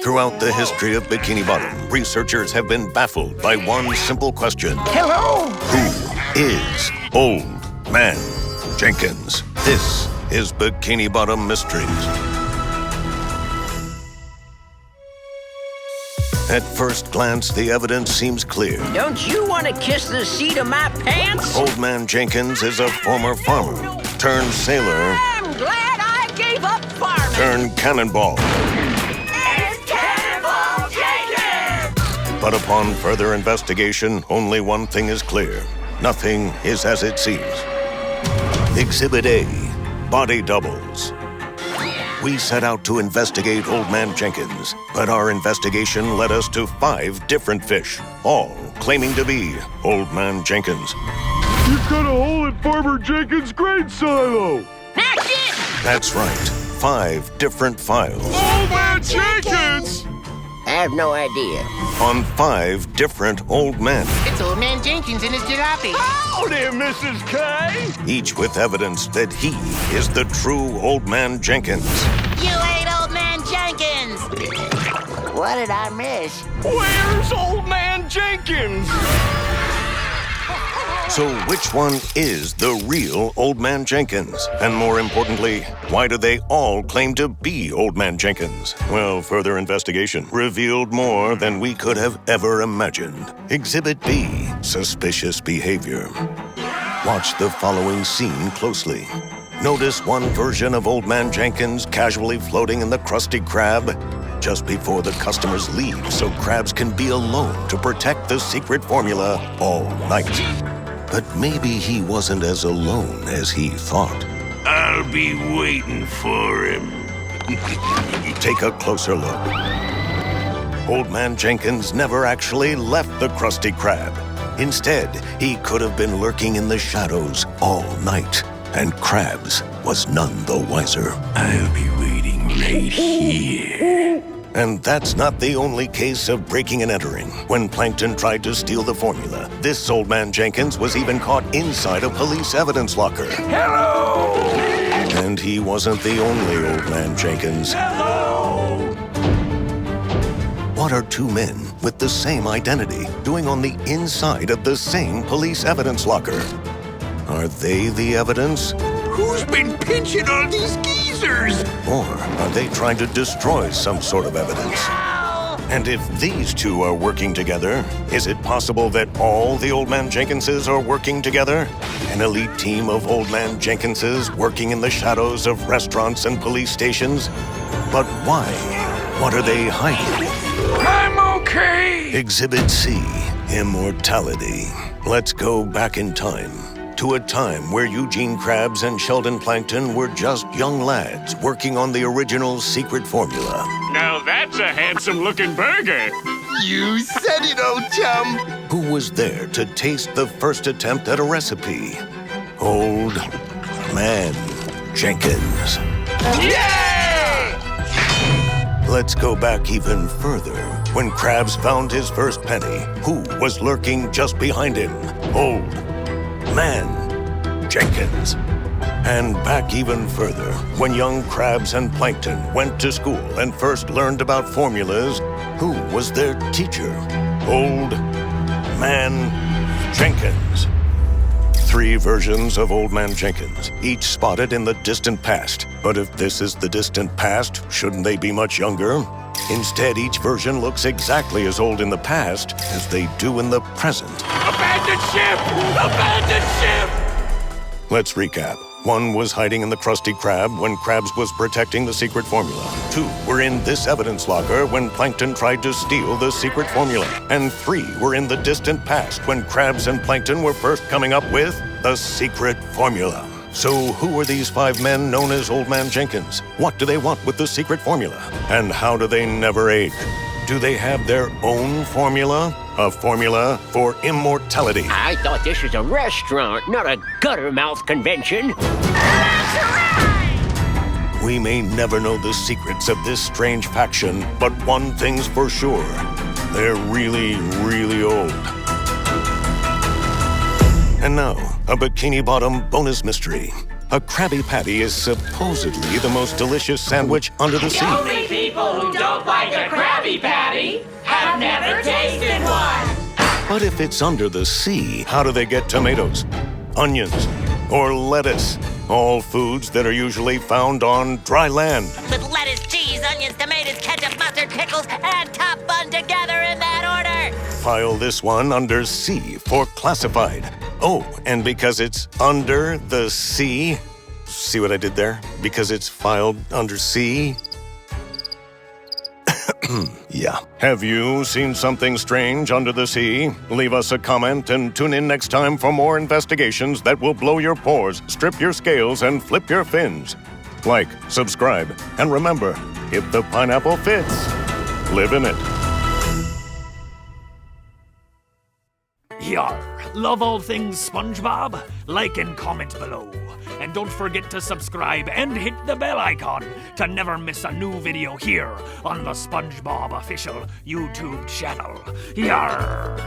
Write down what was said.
Throughout the history of Bikini Bottom, researchers have been baffled by one simple question. Hello! Who is Old Man Jenkins? This is Bikini Bottom Mysteries. At first glance, the evidence seems clear. Don't you want to kiss the seat of my pants? Old Man Jenkins is a former farmer, turned sailor, I'm glad I gave up farming. turned cannonball. It's Cannonball Jenkins! But upon further investigation, only one thing is clear. Nothing is as it seems. Exhibit A, body doubles. We set out to investigate Old Man Jenkins, but our investigation led us to 5 different fish, all claiming to be Old Man Jenkins. You've got a hole in Farmer Jenkins' grain silo! That's it! That's right, 5 different files Old Man Jenkins! I have no idea. on 5 different old men, It's Old Man Jenkins and his jalopy. Howdy, Mrs. K! each with evidence that he is the true Old Man Jenkins. You ain't Old Man Jenkins! What did I miss? Where's Old Man Jenkins? So which one is the real Old Man Jenkins? And more importantly, why do they all claim to be Old Man Jenkins? Well, further investigation revealed more than we could have ever imagined. Exhibit B, suspicious behavior. Watch the following scene closely. Notice one version of Old Man Jenkins casually floating in the Krusty Krab just before the customers leave so Krabs can be alone to protect the secret formula all night. But maybe he wasn't as alone as he thought. I'll be waiting for him. Take a closer look. Old Man Jenkins never actually left the Krusty Krab. Instead, he could have been lurking in the shadows all night, and Krabs was none the wiser. I'll be waiting right here. And that's not the only case of breaking and entering. When Plankton tried to steal the formula, this Old Man Jenkins was even caught inside a police evidence locker. Hello! And he wasn't the only Old Man Jenkins. Hello! What are 2 men with the same identity doing on the inside of the same police evidence locker? Are they the evidence? Who's been pinching all these geezers? Or are they trying to destroy some sort of evidence? And if these 2 are working together, is it possible that all the Old Man Jenkinses are working together? An elite team of Old Man Jenkinses working in the shadows of restaurants and police stations? But why? What are they hiding? I'm okay! Exhibit C, immortality. Let's go back in time. To a time where Eugene Krabs and Sheldon Plankton were just young lads working on the original secret formula. Now that's a handsome-looking burger! You said it, old chum. Who was there to taste the first attempt at a recipe? Old Man Jenkins. Yeah! Let's go back even further. When Krabs found his first penny, who was lurking just behind him? Old Man Jenkins. And back even further, when young Krabs and Plankton went to school and first learned about formulas, who was their teacher? Old Man Jenkins. 3 versions of Old Man Jenkins, each spotted in the distant past. But if this is the distant past, shouldn't they be much younger? Instead, each version looks exactly as old in the past as they do in the present. Abandoned ship! Abandoned ship! Let's recap. 1 was hiding in the Krusty Krab when Krabs was protecting the secret formula. 2 were in this evidence locker when Plankton tried to steal the secret formula. And 3 were in the distant past when Krabs and Plankton were first coming up with the secret formula. So who are these 5 men known as Old Man Jenkins? What do they want with the secret formula? And how do they never age? Do they have their own formula? A formula for immortality. I thought this was a restaurant, not a gutter-mouth convention. We may never know the secrets of this strange faction, but one thing's for sure. They're really, really old. And now, a Bikini Bottom bonus mystery. A Krabby Patty is supposedly the most delicious sandwich under the sea. People who don't like the Krabs Krabby Patty. Have never tasted one. But if it's under the sea, how do they get tomatoes, onions, or lettuce? All foods that are usually found on dry land. With lettuce, cheese, onions, tomatoes, ketchup, mustard, pickles, and top bun together in that order. File this one under C for classified. Oh, and because it's under the sea, see what I did there? Because it's filed under C. Yeah. Have you seen something strange under the sea? Leave us a comment and tune in next time for more investigations that will blow your pores, strip your scales, and flip your fins. Like, subscribe, and remember, if the pineapple fits, live in it. Yar, love all things SpongeBob? Like and comment below. And don't forget to subscribe and hit the bell icon to never miss a new video here on the SpongeBob Official YouTube Channel. Yar!